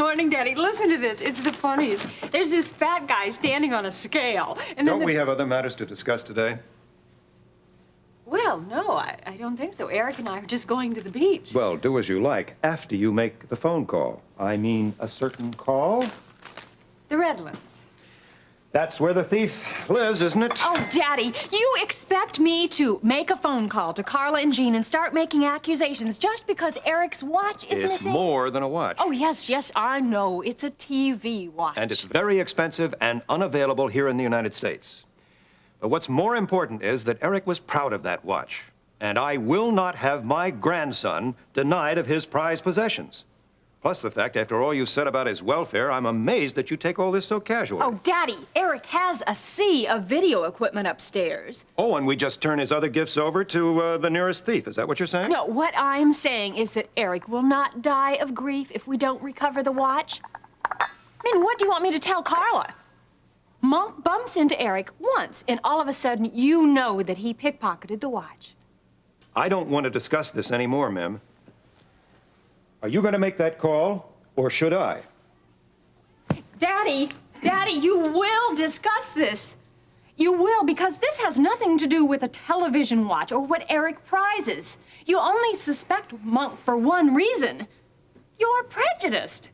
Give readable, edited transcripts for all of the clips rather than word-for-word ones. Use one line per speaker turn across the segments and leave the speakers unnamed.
morning, Daddy. Listen to this. It's the funniest. There's this fat guy standing on a scale, and then
Don't we have other matters to discuss today?
Well, no, I don't think so. Eric and I are just going to the beach.
Well, do as you like after you make the phone call. I mean, a certain call?
The Redlands.
That's where the thief lives, isn't it?
Oh, Daddy, you expect me to make a phone call to Carla and Jean and start making accusations just because Eric's watch is
It's
missing?
more than a watch.
Oh, yes, I know. It's a TV watch.
And it's very expensive and unavailable here in the United States. But what's more important is that Eric was proud of that watch. And I will not have my grandson denied of his prized possessions. Plus the fact, after all you said about his welfare, I'm amazed that you take all this so casually.
Oh, Daddy, Eric has a sea of video equipment upstairs.
Oh, and we just turn his other gifts over to the nearest thief. Is that what you're saying?
No, what I'm saying is that Eric will not die of grief if we don't recover the watch. I mean, what do you want me to tell Carla? Monk bumps into Eric once, and all of a sudden, you know that he pickpocketed the watch.
I don't want to discuss this anymore, Mem. Are you going to make that call, or should I?
Daddy, you will discuss this. You will, because this has nothing to do with a television watch or what Eric prizes. You only suspect Monk for one reason. You're prejudiced.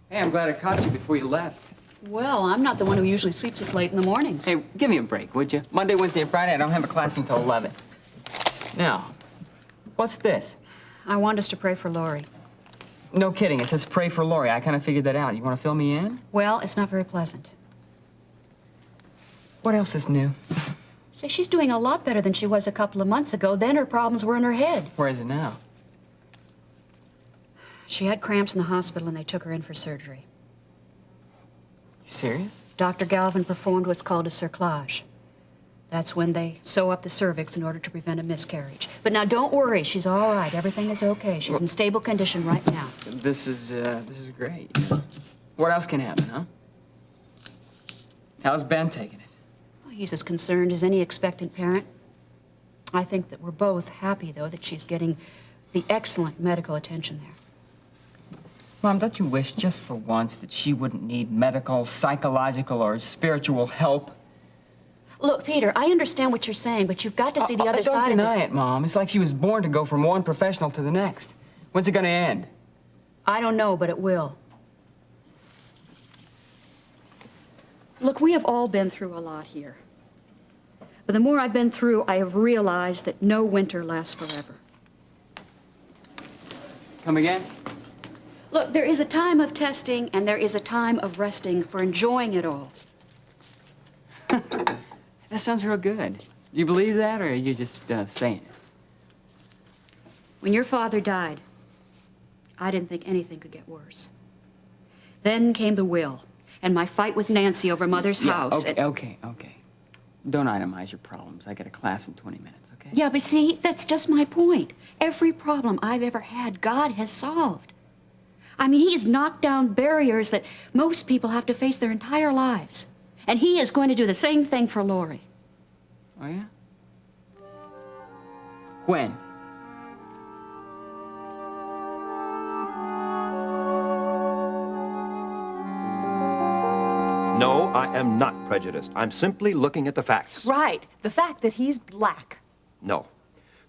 Hey, I'm glad I caught you before you left.
Well, I'm not the one who usually sleeps this late in the mornings.
Hey, give me a break, would you? Monday, Wednesday, and Friday, I don't have a class until 11. Now, what's this?
I want us to pray for Lori.
No kidding, it says pray for Lori. I kind of figured that out. You want to fill me in?
Well, it's not very pleasant.
What else is new?
Say, she's doing a lot better than she was a couple of months ago. Then her problems were in her head.
Where is it now?
She had cramps in the hospital and they took her in for surgery.
You serious?
Dr. Galvin performed what's called a cerclage. That's when they sew up the cervix in order to prevent a miscarriage. But now don't worry, she's all right. Everything is okay. She's in stable condition right now.
This is great. What else can happen, huh? How's Ben taking it?
Well, he's as concerned as any expectant parent. I think that we're both happy, though, that she's getting the excellent medical attention there.
Mom, don't you wish just for once that she wouldn't need medical, psychological, or spiritual help?
Look, Peter, I understand what you're saying, but you've got to see the other side of it.
Don't deny it, Mom. It's like she was born to go from one professional to the next. When's it gonna end?
I don't know, but it will. Look, we have all been through a lot here. But the more I've been through, I have realized that no winter lasts forever.
Come again?
Look, there is a time of testing and there is a time of resting for enjoying it all.
That sounds real good. Do you believe that, or are you just saying it?
When your father died, I didn't think anything could get worse. Then came the will, and my fight with Nancy over Mother's house.
Okay. Don't itemize your problems. I got a class in 20 minutes, okay?
Yeah, but see, that's just my point. Every problem I've ever had, God has solved. I mean, he's knocked down barriers that most people have to face their entire lives. And he is going to do the same thing for Lori.
Oh, yeah? When?
No, I am not prejudiced. I'm simply looking at the facts.
Right, the fact that he's black.
No.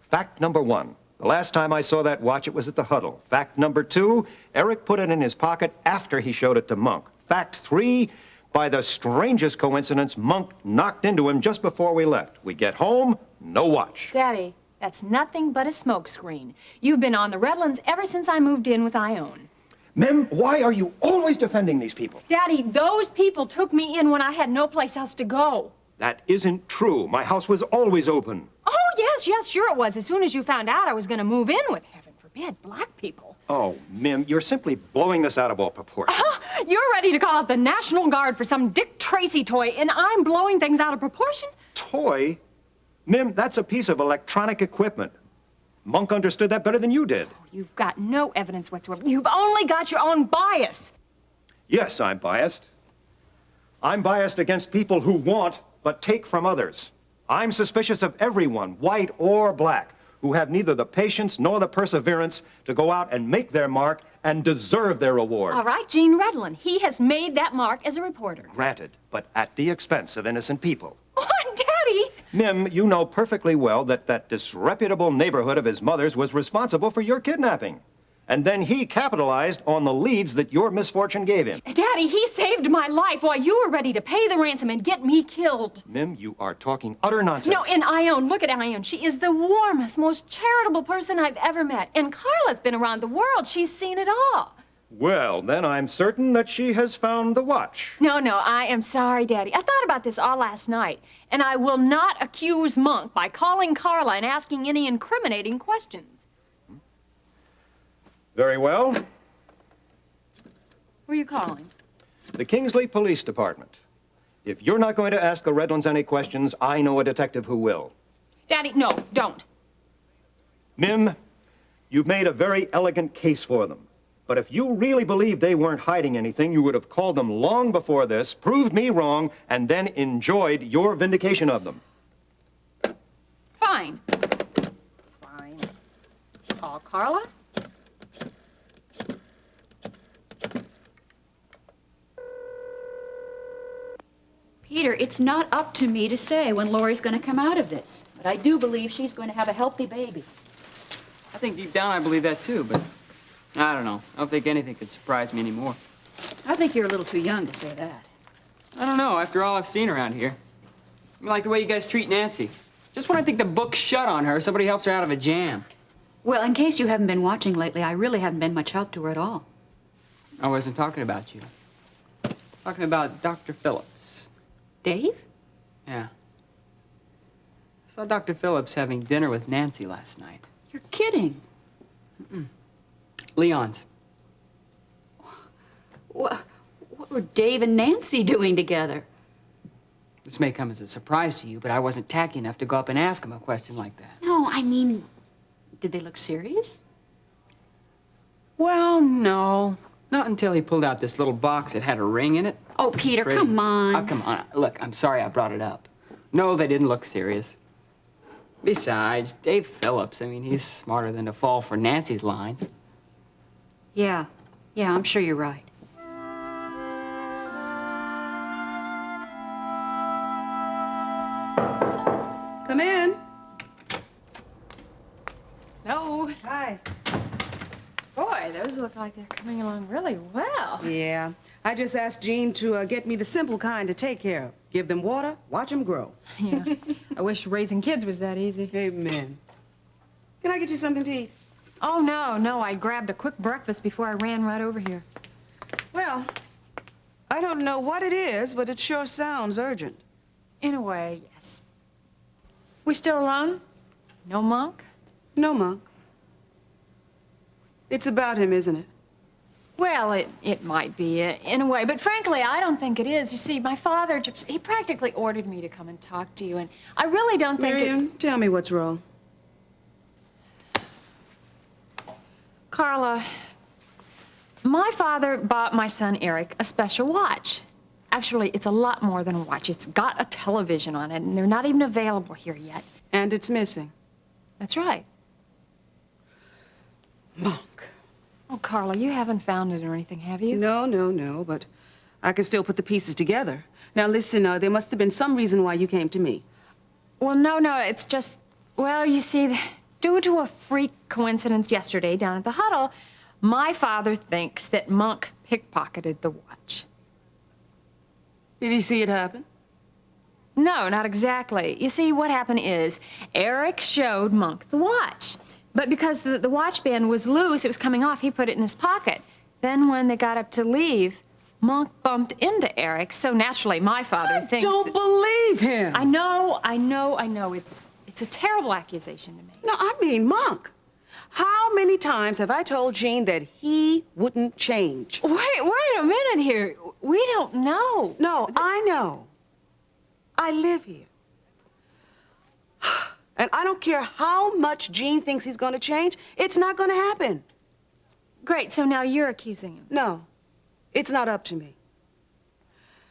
Fact number one, The last time I saw that watch, it was at the huddle. Fact number 2, Eric put it in his pocket after he showed it to Monk. Fact 3, by the strangest coincidence, Monk knocked into him just before we left. We get home, no watch.
Daddy, that's nothing but a smokescreen. You've been on the Redlands ever since I moved in with Ione.
Mem, why are you always defending these people?
Daddy, those people took me in when I had no place else to go.
That isn't true. My house was always open.
Oh, yes, sure it was. As soon as you found out I was going to move in with, heaven forbid, black people.
Oh, Mim, you're simply blowing this out of all proportion.
You're ready to call out the National Guard for some Dick Tracy toy, and I'm blowing things out of proportion?
Toy? Mim, that's a piece of electronic equipment. Monk understood that better than you did.
You've got no evidence whatsoever. You've only got your own bias.
Yes, I'm biased. I'm biased against people who want but take from others. I'm suspicious of everyone, white or black, who have neither the patience nor the perseverance to go out and make their mark and deserve their reward.
All right, Gene Redland. He has made that mark as a reporter.
Granted, but at the expense of innocent people.
What, Daddy?
Mim, you know perfectly well that that disreputable neighborhood of his mother's was responsible for your kidnapping. And then he capitalized on the leads that your misfortune gave him.
Daddy, he saved my life while you were ready to pay the ransom and get me killed.
Mim, you are talking utter nonsense.
No, and Ione, look at Ione. She is the warmest, most charitable person I've ever met. And Carla's been around the world. She's seen it all.
Well, then I'm certain that she has found the watch.
No, I am sorry, Daddy. I thought about this all last night, and I will not accuse Monk by calling Carla and asking any incriminating questions.
Very well.
Who are you calling?
The Kingsley Police Department. If you're not going to ask the Redlands any questions, I know a detective who will.
Daddy, no, don't.
Mim, you've made a very elegant case for them. But if you really believed they weren't hiding anything, you would have called them long before this, proved me wrong, and then enjoyed your vindication of them.
Fine. Call Carla?
Peter, it's not up to me to say when Lori's going to come out of this. But I do believe she's going to have a healthy baby.
I think deep down I believe that too, but I don't know. I don't think anything could surprise me anymore.
I think you're a little too young to say that.
I don't know, after all I've seen around here. I mean, like the way you guys treat Nancy. Just when I think the book's shut on her, somebody helps her out of a jam.
Well, in case you haven't been watching lately, I really haven't been much help to her at all.
I wasn't talking about you. I was talking about Dr. Phillips.
Dave?
Yeah. I saw Dr. Phillips having dinner with Nancy last night.
You're kidding.
Leon's.
What were Dave and Nancy doing together?
This may come as a surprise to you, but I wasn't tacky enough to go up and ask him a question like that.
No, I mean, did they look serious?
Well, no. Not until he pulled out this little box that had a ring in it.
Oh, Peter,
Pretty.
come on.
Oh, come on. Look, I'm sorry I brought it up. No, they didn't look serious. Besides, Dave Phillips, I mean, he's smarter than to fall for Nancy's lines.
Yeah, I'm sure you're right.
Come in.
No.
Hi.
Boy, those look like they're coming along really well.
Yeah, I just asked Jean to get me the simple kind to take care of. Give them water, watch them grow.
Yeah. I wish raising kids was that easy.
Amen. Can I get you something to eat?
Oh, no. I grabbed a quick breakfast before I ran right over here.
Well, I don't know what it is, but it sure sounds urgent.
In a way, yes. We still alone? No Monk?
No, Monk. It's about him, isn't it?
Well, it might be, in a way, but frankly, I don't think it is. You see, my father, he practically ordered me to come and talk to you, and I really don't think
Miriam, tell me what's wrong.
Carla, my father bought my son Eric a special watch. Actually, it's a lot more than a watch. It's got a television on it, and they're not even available here yet.
And it's missing.
That's right.
Monk.
Oh, Carla, you haven't found it or anything, have you?
No, but I can still put the pieces together. Now, listen, there must have been some reason why you came to me.
Well, no, it's just, well, you see, due to a freak coincidence yesterday down at the huddle, my father thinks that Monk pickpocketed the watch.
Did he see it happen?
No, not exactly. You see, what happened is Eric showed Monk the watch. But because the watch band was loose, it was coming off, he put it in his pocket. Then when they got up to leave, Monk bumped into Eric, so naturally my father thinks
Don't believe him.
I know. It's a terrible accusation to make.
No, I mean, Monk. How many times have I told Gene that he wouldn't change?
Wait a minute here. We don't know.
No, I know. I live here. And I don't care how much Gene thinks he's going to change, it's not going to happen.
Great, so now you're accusing him.
No, it's not up to me.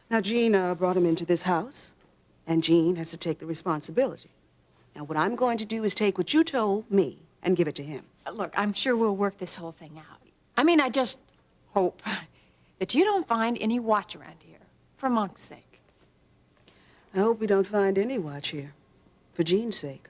Now, Gene brought him into this house, and Gene has to take the responsibility. Now, what I'm going to do is take what you told me and give it to him.
Look, I'm sure we'll work this whole thing out. I mean, I just hope that you don't find any watch around here, for Monk's sake.
I hope we don't find any watch here, for Gene's sake.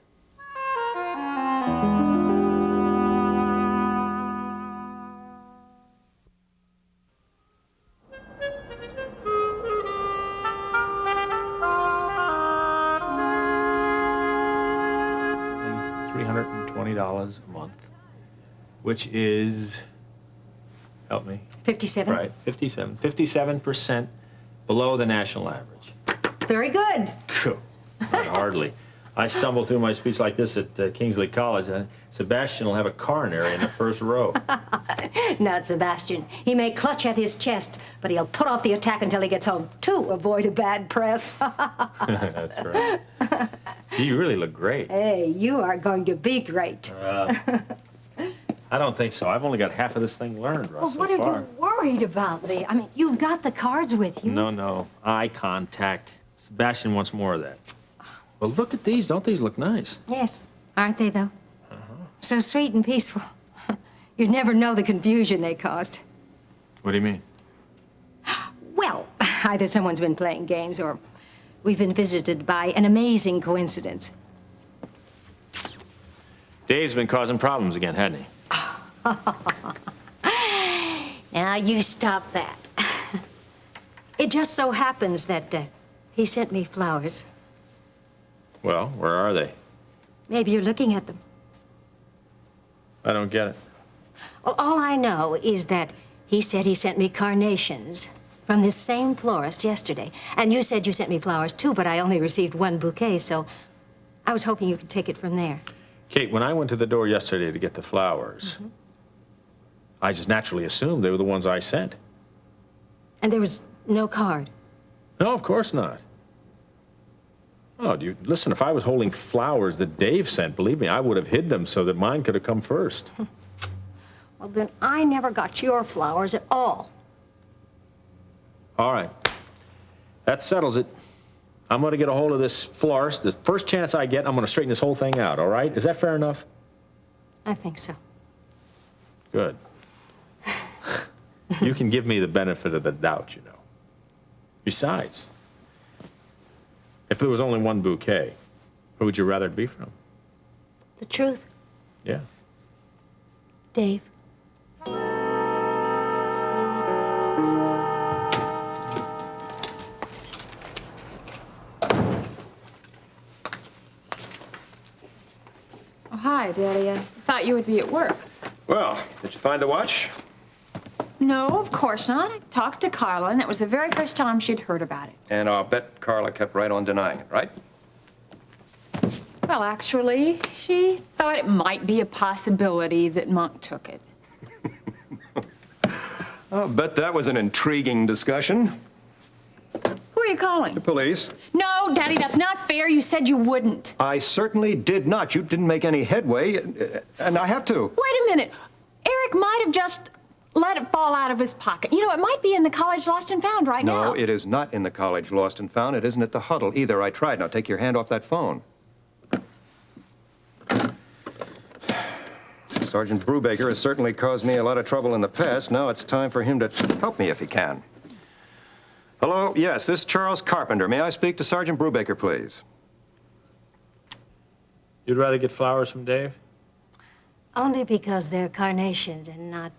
$320 a month, which is, help me,
57.
right, 57% below the national average.
Very good.
Phew, not hardly. I stumble through my speech like this at Kingsley College, and Sebastian will have a coronary in the first row.
Not Sebastian. He may clutch at his chest, but he'll put off the attack until he gets home to avoid a bad press.
That's right. See, you really look great.
Hey, you are going to be great.
I don't think so. I've only got half of this thing learned, Russ,
Well,
so
what are
far.
you worried about, Lee? I mean, you've got the cards with you.
No. Eye contact. Sebastian wants more of that. Well, look at these. Don't these look nice?
Yes, aren't they, though? So sweet and peaceful. You'd never know the confusion they caused.
What do you mean?
Well, either someone's been playing games or we've been visited by an amazing coincidence.
Dave's been causing problems again, hasn't he?
Now, you stop that. It just so happens that he sent me flowers.
Well, where are they?
Maybe you're looking at them.
I don't get it.
Well, all I know is that he said he sent me carnations from this same florist yesterday. And you said you sent me flowers too, but I only received one bouquet, so I was hoping you could take it from there.
Kate, when I went to the door yesterday to get the flowers, I just naturally assumed they were the ones I sent.
And there was no card.
No, of course not. Oh, listen, if I was holding flowers that Dave sent, believe me, I would have hid them so that mine could have come first.
Well, then I never got your flowers at all.
All right. That settles it. I'm going to get a hold of this florist. The first chance I get, I'm going to straighten this whole thing out, all right? Is that fair enough?
I think so.
Good. You can give me the benefit of the doubt, you know. Besides, if there was only one bouquet, who would you rather it be from?
The truth,
Yeah.
Dave.
Oh, hi, Daddy. I thought you would be at work.
Well, did you find the watch?
No, of course not. I talked to Carla, and that was the very first time she'd heard about it.
And I'll bet Carla kept right on denying it, right?
Well, actually, she thought it might be a possibility that Monk took it.
I'll bet that was an intriguing discussion.
Who are you calling?
The police.
No, Daddy, that's not fair. You said you wouldn't.
I certainly did not. You didn't make any headway, and I have to.
Wait a minute. Eric might have just let it fall out of his pocket. You know, it might be in the college lost and found right now.
No, it is not in the college lost and found. It isn't at the huddle either. I tried. Now take your hand off that phone. Sergeant Brubaker has certainly caused me a lot of trouble in the past. Now it's time for him to help me if he can. Hello? Yes, this is Charles Carpenter. May I speak to Sergeant Brubaker, please?
You'd rather get flowers from Dave?
Only because they're carnations and not,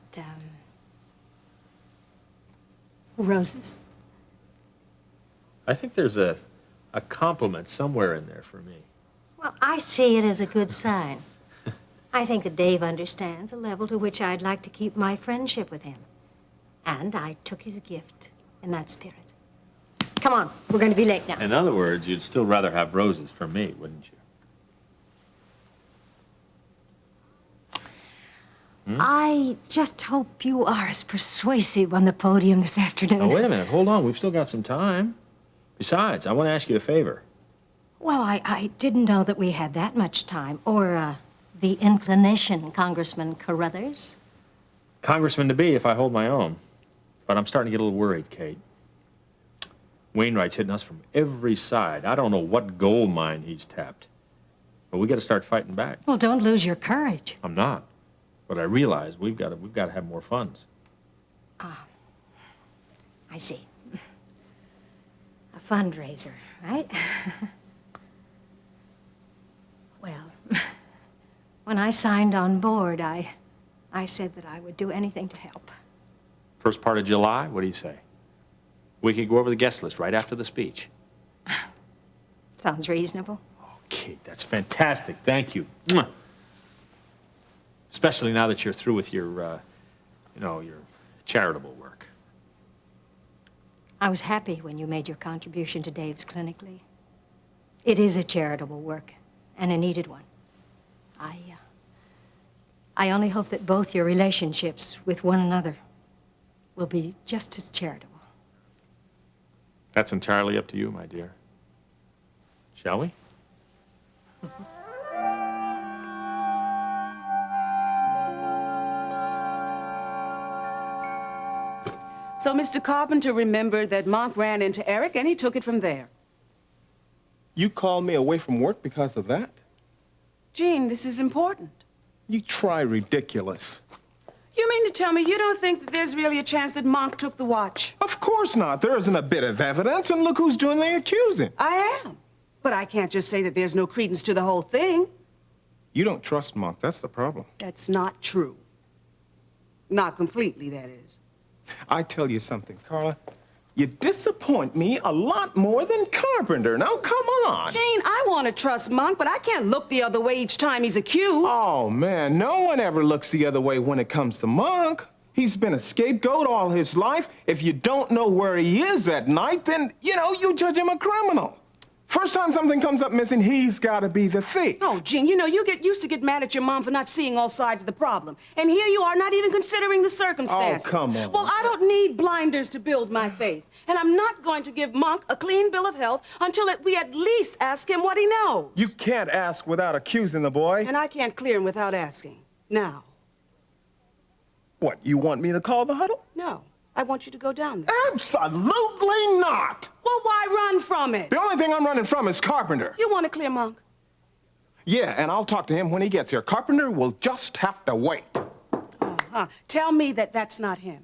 roses.
I think there's a compliment somewhere in there for me.
Well, I see it as a good sign. I think that Dave understands the level to which I'd like to keep my friendship with him. And I took his gift in that spirit. Come on, we're going to be late now.
In other words, you'd still rather have roses from me, wouldn't you?
I just hope you are as persuasive on the podium this afternoon.
Now, wait a minute. Hold on. We've still got some time. Besides, I want to ask you a favor.
Well, I didn't know that we had that much time. Or, the inclination, Congressman Carruthers.
Congressman to be if I hold my own. But I'm starting to get a little worried, Kate. Wainwright's hitting us from every side. I don't know what gold mine he's tapped. But we got to start fighting back.
Well, don't lose your courage.
I'm not. But I realize we've got to have more funds.
I see. A fundraiser, right? Well, when I signed on board, I said that I would do anything to help.
First part of July, what do you say? We could go over the guest list right after the speech.
Sounds reasonable.
Oh, Kate, that's fantastic. Thank you. Mwah. Especially now that you're through with your charitable work.
I was happy when you made your contribution to Dave's Clinically. It is a charitable work, and a needed one. I only hope that both your relationships with one another will be just as charitable.
That's entirely up to you, my dear. Shall we?
So Mr. Carpenter remembered that Monk ran into Eric, and he took it from there.
You called me away from work because of that?
Gene, this is important.
You try ridiculous.
You mean to tell me you don't think that there's really a chance that Monk took the watch?
Of course not. There isn't a bit of evidence, and look who's doing the accusing.
I am. But I can't just say that there's no credence to the whole thing.
You don't trust Monk. That's the problem.
That's not true. Not completely, that is.
I tell you something, Carla. You disappoint me a lot more than Carpenter. Now, come on.
Gene, I want to trust Monk, but I can't look the other way each time he's accused.
Oh, man, no one ever looks the other way when it comes to Monk. He's been a scapegoat all his life. If you don't know where he is at night, then, you judge him a criminal. First time something comes up missing, he's got to be the thief.
Oh, Gene, you get used to get mad at your mom for not seeing all sides of the problem. And here you are not even considering the circumstances.
Oh, come on.
Well, I don't need blinders to build my faith. And I'm not going to give Monk a clean bill of health until we at least ask him what he knows.
You can't ask without accusing the boy.
And I can't clear him without asking. Now.
What, you want me to call the huddle?
No. I want you to go down there.
Absolutely not.
Well, why run from it?
The only thing I'm running from is Carpenter.
You want to clear Monk?
Yeah, and I'll talk to him when he gets here. Carpenter will just have to wait.
Tell me that that's not him.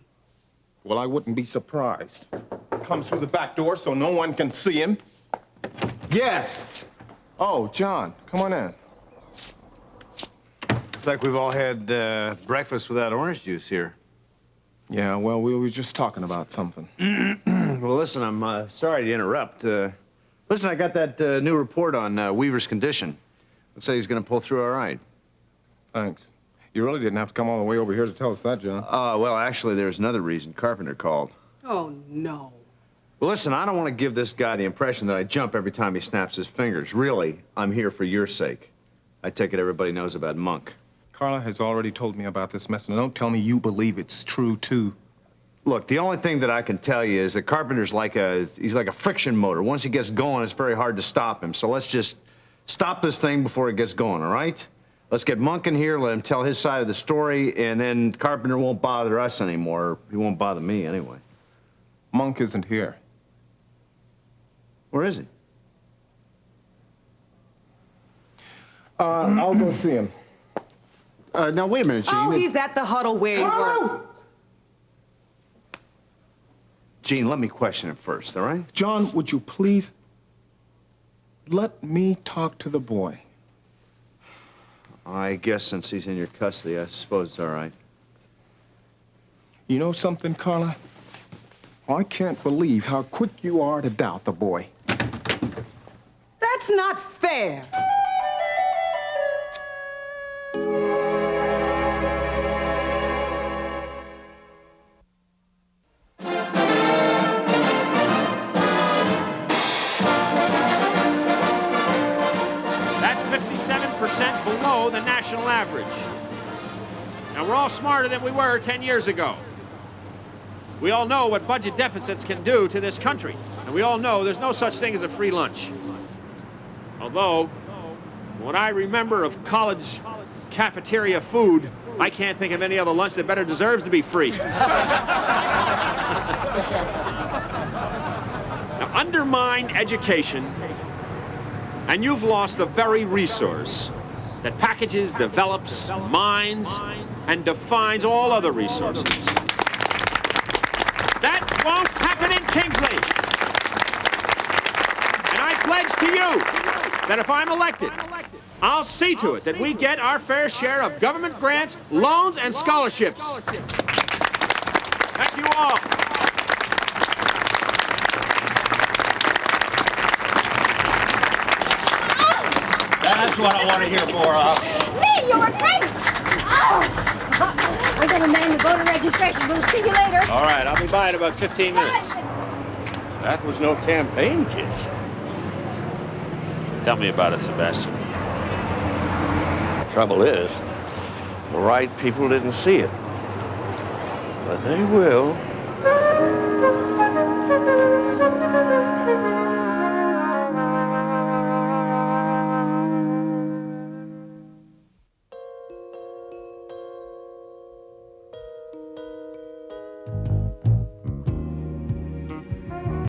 Well, I wouldn't be surprised. Comes through the back door so no one can see him. Yes. Oh, John, come on in.
Looks like we've all had breakfast without orange juice here.
Yeah, well, we were just talking about something.
Well, listen, I'm sorry to interrupt. Listen, I got that new report on Weaver's condition. Looks like he's going to pull through all right.
Thanks. You really didn't have to come all the way over here to tell us that, John.
Well, actually, there's another reason. Carpenter called.
Oh, no.
Well, listen, I don't want to give this guy the impression that I jump every time he snaps his fingers. Really, I'm here for your sake. I take it everybody knows about Monk.
Carla has already told me about this mess, and don't tell me you believe it's true, too.
Look, the only thing that I can tell you is that Carpenter's he's like a friction motor. Once he gets going, it's very hard to stop him. So let's just stop this thing before it gets going, all right? Let's get Monk in here, let him tell his side of the story, and then Carpenter won't bother us anymore. He won't bother me anyway.
Monk isn't here.
Where is he?
I'll go see him.
Now, wait a minute, Gene.
Oh, he's at the huddle where he was.
Gene, let me question him first, all right?
John, would you please let me talk to the boy?
I guess since he's in your custody, I suppose it's all right.
You know something, Carla? I can't believe how quick you are to doubt the boy.
That's not fair.
That's 57% below the national average. Now, we're all smarter than we were 10 years ago. We all know what budget deficits can do to this country. And we all know there's no such thing as a free lunch. Although, what I remember of college cafeteria food, I can't think of any other lunch that better deserves to be free. Now, undermine education, and you've lost the very resource that packages, develops, mines, and defines all other resources. That won't happen in Kingsley. And I pledge to you that if I'm elected, I'll see to it that we get our fair share of government grants, loans, and scholarships. Thank you all.
That's what I want to hear more of.
Lee, you were great! Oh. I'm going to man the voter registration. We'll see you later.
All right, I'll be by in about 15 minutes.
That was no campaign kiss.
Tell me about it, Sebastian.
Trouble is, the right people didn't see it. But they will.